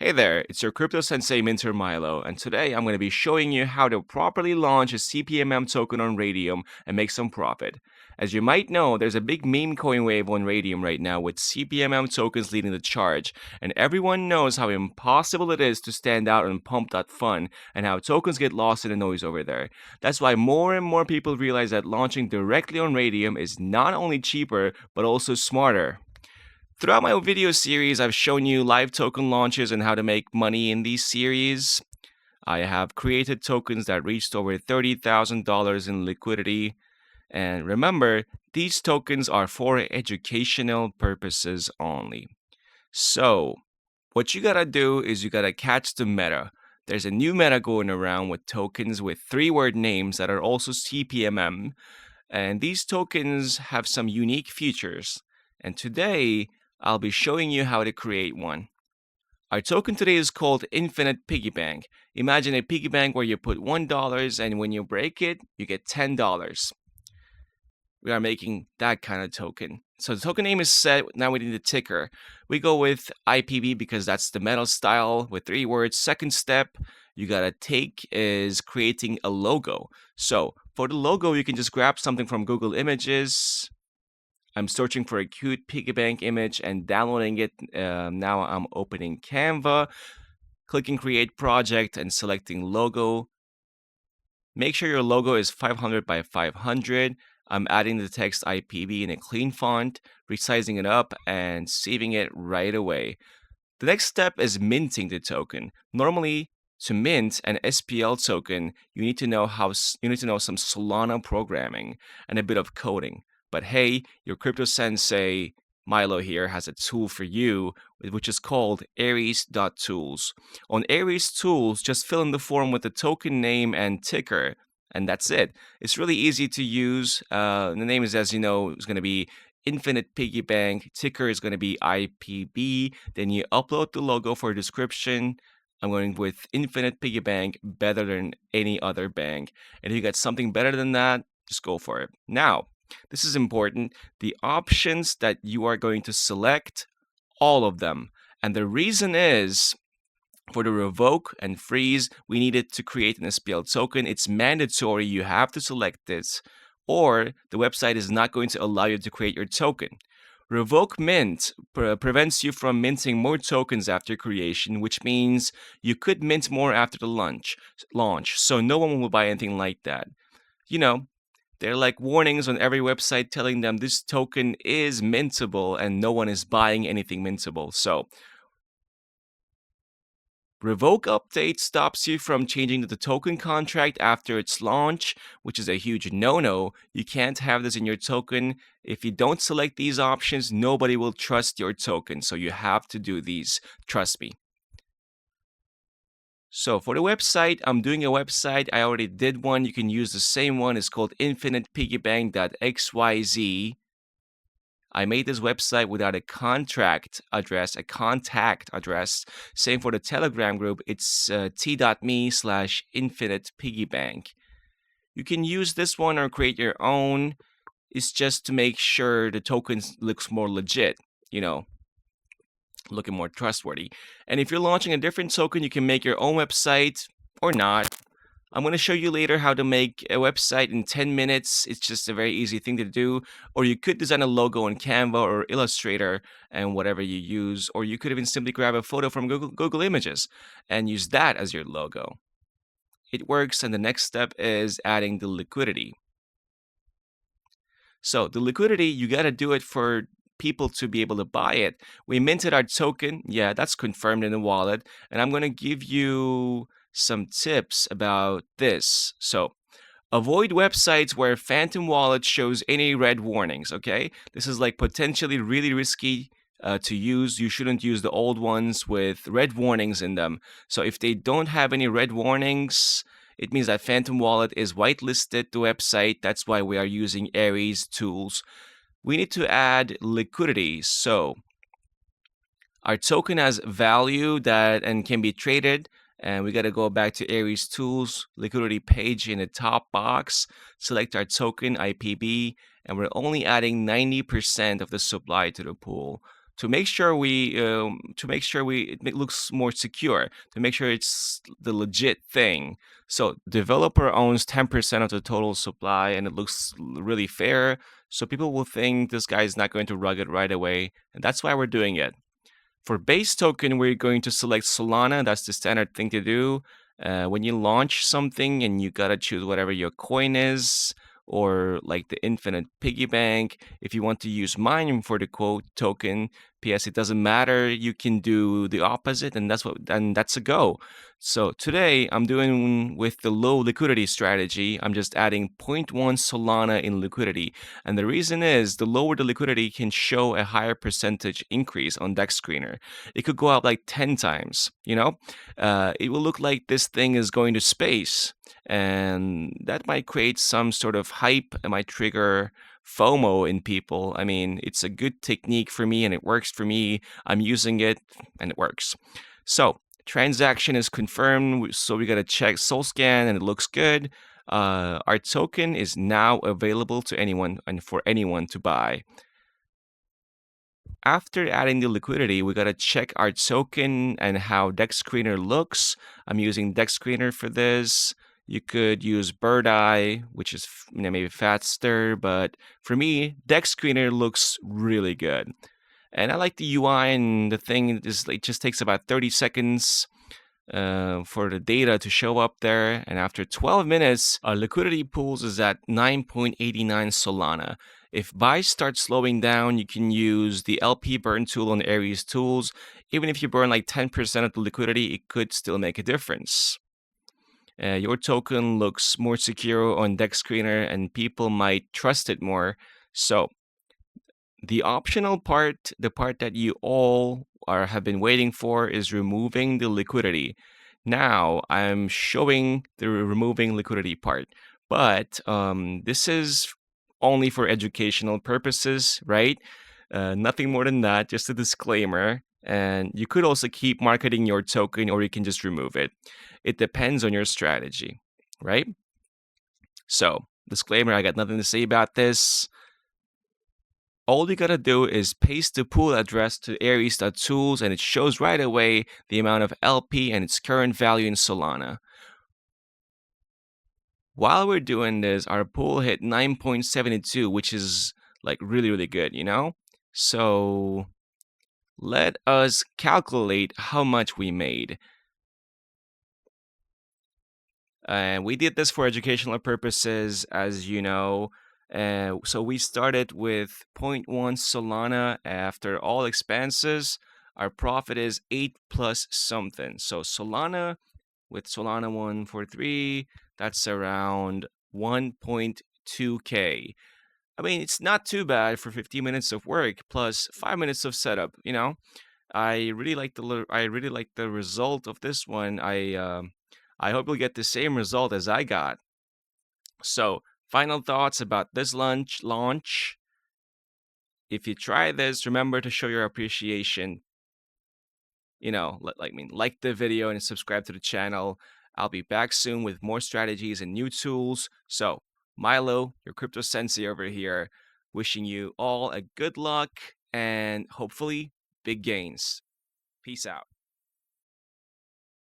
Hey there, it's your crypto sensei Minter Milo, and today I'm going to be showing you how to properly launch a CPMM token on Radium and make some profit. As you might know, there's a big meme coin wave on Radium right now with CPMM tokens leading the charge, and everyone knows how impossible it is to stand out and pump that fun, and how tokens get lost in the noise over there. That's why more and more people realize that launching directly on Radium is not only cheaper, but also smarter. Throughout my video series, I've shown you live token launches and how to make money in these series. I have created tokens that reached over $30,000 in liquidity. And remember, these tokens are for educational purposes only. So, what you gotta do is you gotta catch the meta. There's a new meta going around with tokens with 3-word names that are also CPMM. And these tokens have some unique features. And today, I'll be showing you how to create one. Our token today is called Infinite Piggy Bank. Imagine a piggy bank where you put $1 and when you break it, you get $10. We are making that kind of token. So the token name is set. Now we need the ticker. We go with IPB because that's the metal style with 3 words. Second step you gotta take is creating a logo. So for the logo, you can just grab something from Google Images. I'm searching for a cute piggy bank image and downloading it. Now I'm opening Canva, clicking create project and selecting logo. Make sure your logo is 500 by 500. I'm adding the text IPB in a clean font, resizing it up and saving it right away. The next step is minting the token. Normally, to mint an SPL token, you need to know some Solana programming and a bit of coding. But hey, your crypto sensei Milo here has a tool for you, which is called ares.tools. On ares.tools, just fill in the form with the token name and ticker, and that's it. It's really easy to use. The name is, as you know, is going to be Infinite Piggy Bank. Ticker is going to be IPB. Then you upload the logo for a description. I'm going with Infinite Piggy Bank, better than any other bank. And if you got something better than that, just go for it. Now, this is important. The options that you are going to select, all of them. And the reason is, for the revoke and freeze, we needed to create an SPL token. It's mandatory. You have to select this, or the website is not going to allow you to create your token. Revoke mint prevents you from minting more tokens after creation, which means you could mint more after the launch. So no one will buy anything like that. You know, they're like warnings on every website telling them this token is mintable and no one is buying anything mintable. So revoke update stops you from changing the token contract after its launch, which is a huge no-no. You can't have this in your token. If you don't select these options, nobody will trust your token. So you have to do these. Trust me. So for the website, I'm doing a website. I already did one. You can use the same one. It's called infinitepiggybank.xyz. I made this website without a contact address. Same for the Telegram group. It's t.me/infinitepiggybank. You can use this one or create your own. It's just to make sure the token looks more legit, looking more trustworthy. And if you're launching a different token, you can make your own website or not. I'm going to show you later how to make a website in 10 minutes. It's just a very easy thing to do. Or you could design a logo in Canva or Illustrator and whatever you use. Or you could even simply grab a photo from Google Images and use that as your logo. It works, and the next step is adding the liquidity. So the liquidity, you got to do it for people to be able to buy it. We minted our token. Yeah, that's confirmed in the wallet. And I'm going to give you some tips about this. So avoid websites where Phantom Wallet shows any red warnings, okay? This is like potentially really risky to use. You shouldn't use the old ones with red warnings in them. So if they don't have any red warnings, it means that Phantom Wallet is whitelisted the website. That's why we are using ares.tools. We need to add liquidity. So our token has value that and can be traded. And we got to go back to ares.tools, liquidity page in the top box, select our token IPB, and we're only adding 90% of the supply to the pool. to make sure it looks more secure, to make sure it's the legit thing. So developer owns 10% of the total supply, and it looks really fair. So people will think this guy is not going to rug it right away, and that's why we're doing it. For base token, we're going to select Solana. That's the standard thing to do. When you launch something and you gotta choose whatever your coin is, or like the infinite piggy bank. If you want to use mine for the quote token, PS, it doesn't matter. You can do the opposite, and that's a go. So today I'm doing with the low liquidity strategy. I'm just adding zero point 0.1 Solana in liquidity. And the reason is the lower the liquidity can show a higher percentage increase on Dex Screener. It could go up like 10 times, you know? It will look like this thing is going to space. And that might create some sort of hype. It might trigger FOMO in people. I mean, it's a good technique for me and it works for me. I'm using it and it works. So, transaction is confirmed. So, we got to check SolScan and it looks good. Our token is now available to anyone and for anyone to buy. After adding the liquidity, we got to check our token and how Dex Screener looks. I'm using Dex Screener for this. You could use Bird Eye, which is maybe faster, but for me, Dex Screener looks really good. And I like the UI, and the thing is, it just takes about 30 seconds for the data to show up there. And after 12 minutes, our liquidity pools is at 9.89 Solana. If buys start slowing down, you can use the LP burn tool on ares.tools. Even if you burn like 10% of the liquidity, it could still make a difference. Your token looks more secure on Dex Screener and people might trust it more. So the optional part, the part that you all have been waiting for, is removing the liquidity. Now I'm showing the removing liquidity part, but this is only for educational purposes, right? Nothing more than that, just a disclaimer. And you could also keep marketing your token or you can just remove it. It depends on your strategy, right? So, disclaimer, I got nothing to say about this. All you gotta do is paste the pool address to ares.tools and it shows right away the amount of LP and its current value in Solana. While we're doing this, our pool hit 9.72, which is like really, really good, you know? So let us calculate how much we made. And we did this for educational purposes, as you know. So we started with 0.1 Solana. After all expenses, our profit is 8 plus something. So Solana with Solana 143, that's around 1.2K. I mean, it's not too bad for 15 minutes of work plus 5 minutes of setup, you know? I really like the result of this one. I hope you'll get the same result as I got. So, final thoughts about this launch. If you try this, remember to show your appreciation. You know, like the video and subscribe to the channel. I'll be back soon with more strategies and new tools. So, Milo, your crypto sensei over here, wishing you all a good luck and hopefully big gains. Peace out.